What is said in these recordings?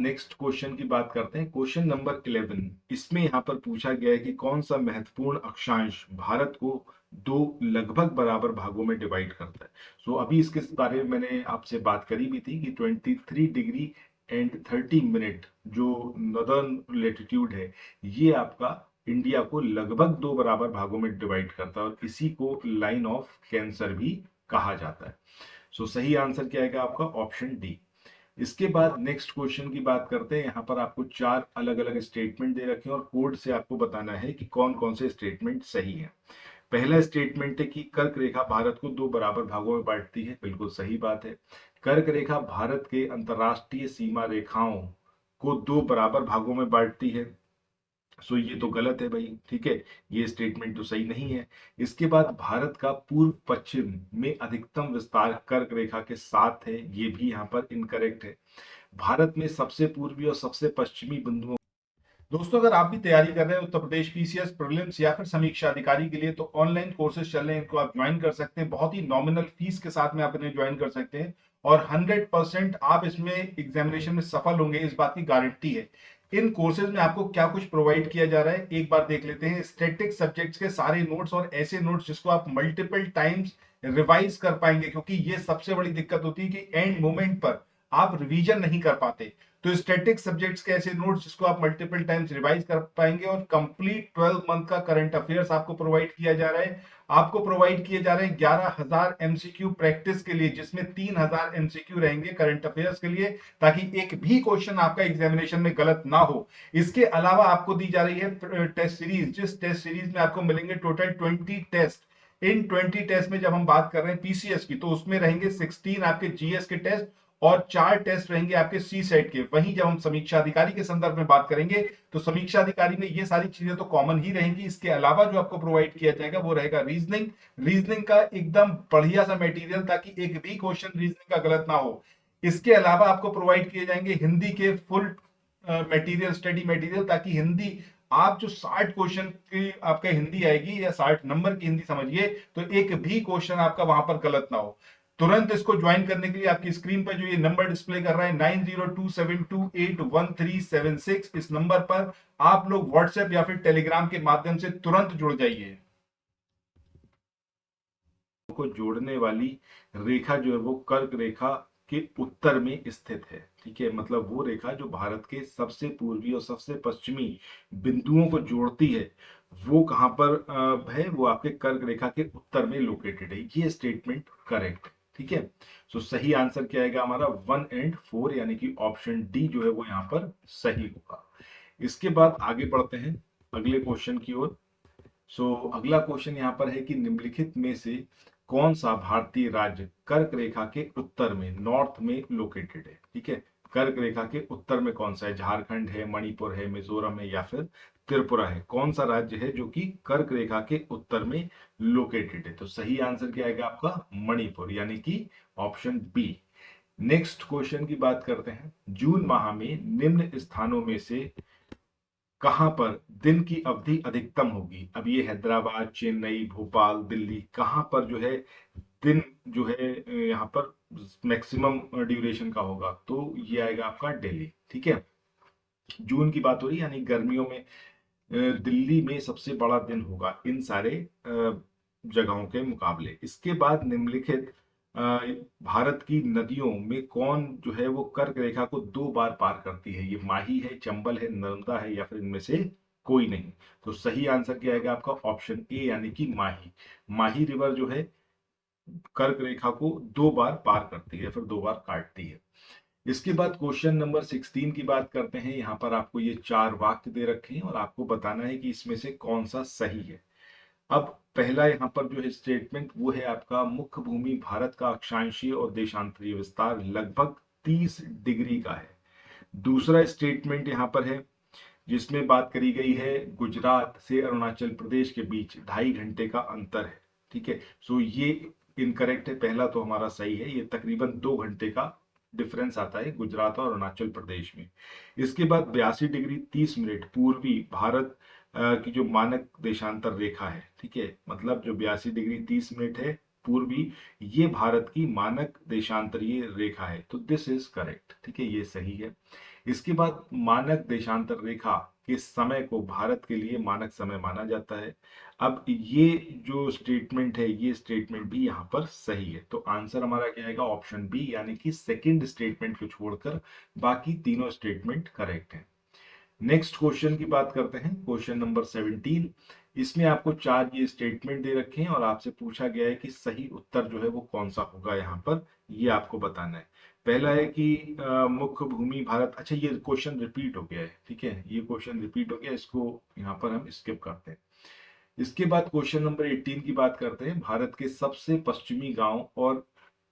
Next question की बात करते हैं। क्वेश्चन नंबर 11, इसमें यहाँ पर पूछा गया है कि कौन सा महत्वपूर्ण अक्षांश भारत को दो लगभग बराबर भागों में डिवाइड करता है। अभी इसके बारे में मैंने आपसे बात करी भी थी कि 23 डिग्री एंड 30 मिनट जो नॉर्दर्न लेटीट्यूड है, ये आपका इंडिया को लगभग दो बराबर भागों में डिवाइड करता है और इसी को लाइन ऑफ कैंसर भी कहा जाता है। सही आंसर क्या आएगा आपका? Option D. इसके बाद नेक्स्ट क्वेश्चन की बात करते हैं। यहाँ पर आपको चार अलग अलग स्टेटमेंट दे रखे हैं और कोड से आपको बताना है कि कौन कौन से स्टेटमेंट सही है। पहला स्टेटमेंट है कि कर्क रेखा भारत को दो बराबर भागों में बांटती है। बिल्कुल सही बात है। कर्क रेखा भारत के अंतरराष्ट्रीय सीमा रेखाओं को दो बराबर भागों में बांटती है। ये तो गलत है भाई, ठीक है, ये स्टेटमेंट तो सही नहीं है। इसके बाद भारत का पूर्व पश्चिम में अधिकतम विस्तार कर्क रेखा के साथ है, ये भी यहाँ पर इनकरेक्ट है। भारत में सबसे पूर्वी और सबसे पश्चिमी बिंदुओं। दोस्तों, अगर आप भी तैयारी कर रहे हैं उत्तर प्रदेश पीसीएस प्रीलिम्स या फिर समीक्षा अधिकारी के लिए, तो ऑनलाइन कोर्सेज चल रहे हैं, इनको आप ज्वाइन कर सकते हैं। बहुत ही नॉमिनल फीस के साथ में आप इन्हें ज्वाइन कर सकते हैं और 100% आप इसमें एग्जामिनेशन में सफल होंगे, इस बात की गारंटी है। इन कोर्सेज में आपको क्या कुछ प्रोवाइड किया जा रहा है, एक बार देख लेते हैं। स्टैटिक सब्जेक्ट्स के सारे नोट्स और ऐसे नोट्स जिसको आप मल्टीपल टाइम्स रिवाइज कर पाएंगे, क्योंकि ये सबसे बड़ी दिक्कत होती है कि एंड मोमेंट पर आप रिवीजन नहीं कर पाते। तो स्टैटिक सब्जेक्ट्स के ऐसे नोट्स जिसको आप मल्टीपल टाइम्स रिवाइज कर पाएंगे और कंप्लीट 12 मंथ का करंट अफेयर्स आपको प्रोवाइड किया जा रहा है। आपको प्रोवाइड किए जा रहे हैं 11,000 एमसीक्यू प्रैक्टिस के लिए, जिसमें 3,000 एमसीक्यू रहेंगे करंट अफेयर्स के लिए, ताकि एक भी क्वेश्चन आपका एग्जामिनेशन में गलत ना हो। इसके अलावा आपको दी जा रही है टेस्ट सीरीज, जिस टेस्ट सीरीज में आपको मिलेंगे टोटल 20 टेस्ट। इन 20 टेस्ट में जब हम बात कर रहे हैं पीसीएस की, तो उसमें रहेंगे 16 आपके जीएस के टेस्ट और 4 टेस्ट रहेंगे आपके सी सेट के। वहीं जब हम समीक्षा अधिकारी के संदर्भ में बात करेंगे, तो समीक्षा अधिकारी में ये सारी चीजें तो कॉमन ही रहेंगी। इसके अलावा जो आपको प्रोवाइड किया जाएगा वो रहेगा रीजनिंग। रीजनिंग का एकदम बढ़िया सा मटेरियल, ताकि एक भी क्वेश्चन रीजनिंग का गलत ना हो। इसके अलावा आपको प्रोवाइड किए जाएंगे हिंदी के फुल मटेरियल, स्टडी मटेरियल, ताकि हिंदी आप जो 60 क्वेश्चन की आपका हिंदी आएगी या 60 नंबर की हिंदी समझिए, तो एक भी क्वेश्चन आपका वहां पर गलत ना हो। तुरंत इसको ज्वाइन करने के लिए आपकी स्क्रीन पर जो ये नंबर डिस्प्ले कर रहा है 9027281376, इस नंबर पर आप लोग व्हाट्सएप या फिर टेलीग्राम के माध्यम से तुरंत जुड़ जाइए। को जोड़ने वाली रेखा जो है वो कर्क रेखा के उत्तर में स्थित है, ठीक है। मतलब वो रेखा जो भारत के सबसे पूर्वी और सबसे पश्चिमी बिंदुओं को जोड़ती है, वो कहां पर है? वो आपके कर्क रेखा के उत्तर में लोकेटेड है। ये स्टेटमेंट करेक्ट, ठीक है। सही आंसर क्या आएगा हमारा? 1 एंड 4, यानी कि ऑप्शन डी जो है वो यहाँ पर सही होगा। इसके बाद आगे बढ़ते हैं अगले क्वेश्चन की ओर। अगला क्वेश्चन यहाँ पर है कि निम्नलिखित में से कौन सा भारतीय राज्य कर्क रेखा के उत्तर में, नॉर्थ में लोकेटेड है, ठीक है। कर्क रेखा के उत्तर में कौन सा है? झारखंड है, मणिपुर है, मिजोरम है या फिर त्रिपुरा है? कौन सा राज्य है जो कि कर्क रेखा के उत्तर में लोकेटेड है? तो सही आंसर क्या आएगा आपका? मणिपुर, यानी कि ऑप्शन बी। नेक्स्ट क्वेश्चन की बात करते हैं। जून माह में निम्न स्थानों में से कहां पर दिन की अवधि अधिकतम होगी? अब ये हैदराबाद, चेन्नई, भोपाल, दिल्ली, कहां पर जो है दिन जो है यहाँ पर मैक्सिमम ड्यूरेशन का होगा? तो ये आएगा आपका दिल्ली, ठीक है। जून की बात हो रही है, यानी गर्मियों में दिल्ली में सबसे बड़ा दिन होगा इन सारे जगहों के मुकाबले। इसके बाद निम्नलिखित अ, भारत की नदियों में कौन जो है वो कर्क रेखा को दो बार पार करती है? ये माही है, चंबल है, नर्मदा है या फिर इनमें से कोई नहीं? तो सही आंसर क्या आएगा आपका? ऑप्शन ए, यानी कि माही। माही रिवर जो है कर्क रेखा को दो बार पार करती है, फिर दो बार काटती है। इसके बाद क्वेश्चन नंबर 16 की बात करते हैं। यहाँ पर आपको ये चार वाक्य दे रखे हैं और आपको बताना है कि इसमें से कौन सा सही है। अब पहला यहाँ पर जो है स्टेटमेंट वो है आपका, मुख्य भूमि भारत का अक्षांशीय और देशांतरीय विस्तार लगभग 30 डिग्री का है। दूसरा स्टेटमेंट यहाँ पर है जिसमें बात करी गई है गुजरात से अरुणाचल प्रदेश के बीच 2.5 घंटे का अंतर है, ठीक है। ये इनकरेक्ट है। पहला तो हमारा सही है, ये तकरीबन 2 घंटे का डिफरेंस आता है गुजरात और अरुणाचल प्रदेश में। इसके बाद 82 डिग्री 30 मिनट पूर्वी भारत की जो मानक देशांतर रेखा है, ठीक है, मतलब जो 82 डिग्री 30 मिनट है पूर्वी, ये भारत की मानक देशांतरीय रेखा है। तो दिस इज करेक्ट, ठीक है, ये सही है। इसके बाद मानक देशांतर रेखा के समय को भारत के लिए मानक समय माना जाता है। अब ये जो स्टेटमेंट है, ये स्टेटमेंट भी यहाँ पर सही है, तो आंसर हमारा क्या आएगा, ऑप्शन बी, यानी कि सेकंड स्टेटमेंट को छोड़कर बाकी तीनों स्टेटमेंट करेक्ट है। नेक्स्ट क्वेश्चन की बात करते हैं, क्वेश्चन नंबर 17। इसमें आपको चार ये स्टेटमेंट दे रखे हैं और आपसे पूछा गया है कि सही उत्तर जो है वो कौन सा होगा यहाँ पर, ये आपको बताना है। पहला है कि मुख्य भूमि भारत, अच्छा ये क्वेश्चन रिपीट हो गया है, ठीक है, ये क्वेश्चन रिपीट हो गया, इसको यहाँ पर हम स्किप करते हैं। इसके बाद क्वेश्चन नंबर 18 की बात करते हैं, भारत के सबसे पश्चिमी गांव और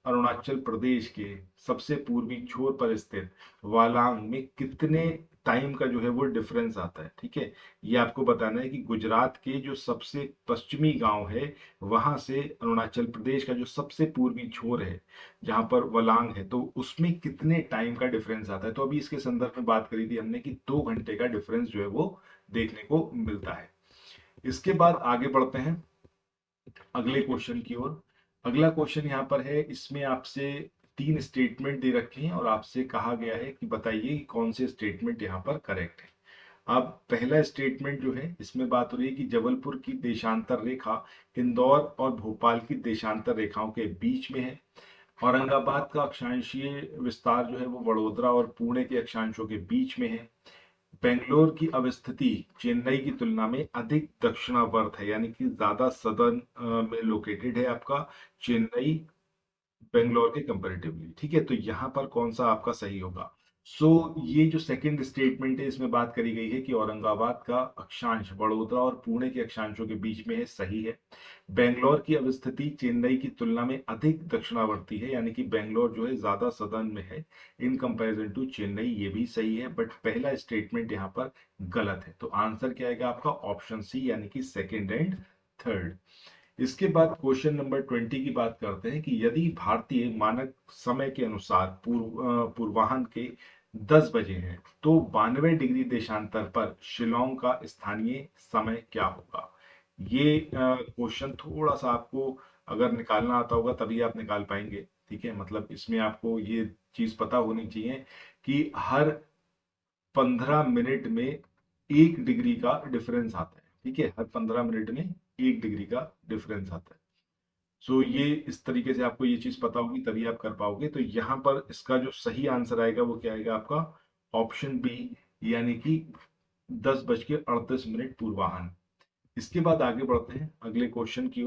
अरुणाचल प्रदेश के सबसे पूर्वी छोर पर स्थित वालांग में कितने टाइम का जो है वो डिफरेंस आता है, ठीक है। ये आपको बताना है कि गुजरात के जो सबसे पश्चिमी गांव है, वहां से अरुणाचल प्रदेश का जो सबसे पूर्वी छोर है, जहां पर वलांग है, तो उसमें कितने टाइम का डिफरेंस आता है। तो अभी इसके संदर्भ में बात करी थी हमने कि 2 घंटे का डिफरेंस जो है वो देखने को मिलता है। इसके बाद आगे बढ़ते हैं अगले क्वेश्चन की ओर। अगला क्वेश्चन यहाँ पर है, इसमें आपसे तीन स्टेटमेंट दे रखे हैं और आपसे कहा गया है कि बताइए कि कौन से स्टेटमेंट यहाँ पर करेक्ट है। अब पहला स्टेटमेंट जो है, इसमें बात हो रही है कि जबलपुर की देशांतर रेखा इंदौर और भोपाल की देशांतर रेखाओं के बीच में है। औरंगाबाद का अक्षांशीय विस्तार जो है वो वडोदरा और पुणे के अक्षांशों के बीच में है। बेंगलोर की अवस्थिति चेन्नई की तुलना में अधिक दक्षिणावर्त है, यानी कि ज्यादा सदर्न में लोकेटेड है आपका चेन्नई, बेंगलोर के कंपैरेटिवली, ठीक है। तो यहाँ पर कौन सा आपका सही होगा। सो ये जो सेकंड स्टेटमेंट है, इसमें बात करी गई है कि औरंगाबाद का अक्षांश वडोदरा और पुणे के अक्षांशों के बीच में है, सही है। बेंगलोर की अवस्थिति चेन्नई की तुलना में अधिक दक्षिणावर्ती है, यानी कि बेंगलोर जो है ज्यादा सदर्न में है इन कंपैरिजन टू चेन्नई, ये भी सही है। बट पहला स्टेटमेंट यहाँ पर गलत है, तो आंसर क्या आएगा आपका, ऑप्शन सी, यानी कि सेकेंड एंड थर्ड। इसके बाद क्वेश्चन नंबर 20 की बात करते हैं कि यदि भारतीय मानक समय के अनुसार पूर्वाह्न के 10 बजे है, तो 92 डिग्री देशांतर पर शिलोंग का स्थानीय समय क्या होगा। ये क्वेश्चन थोड़ा सा आपको अगर निकालना आता होगा तभी आप निकाल पाएंगे, ठीक है। मतलब इसमें आपको ये चीज पता होनी चाहिए कि हर 15 मिनट में 1 डिग्री का डिफरेंस आता है, ठीक है, हर 15 मिनट में 1 डिग्री का डिफरेंस आता है। सो ये इस तरीके से आपको ये चीज पता होगी तभी आप कर पाओगे। तो यहाँ पर इसका जो सही आंसर आएगा वो क्या आएगा आपका, ऑप्शन बी, यानी कि 10:38 पूर्वाह्न। इसके बाद आगे बढ़ते हैं अगले क्वेश्चन की ओर।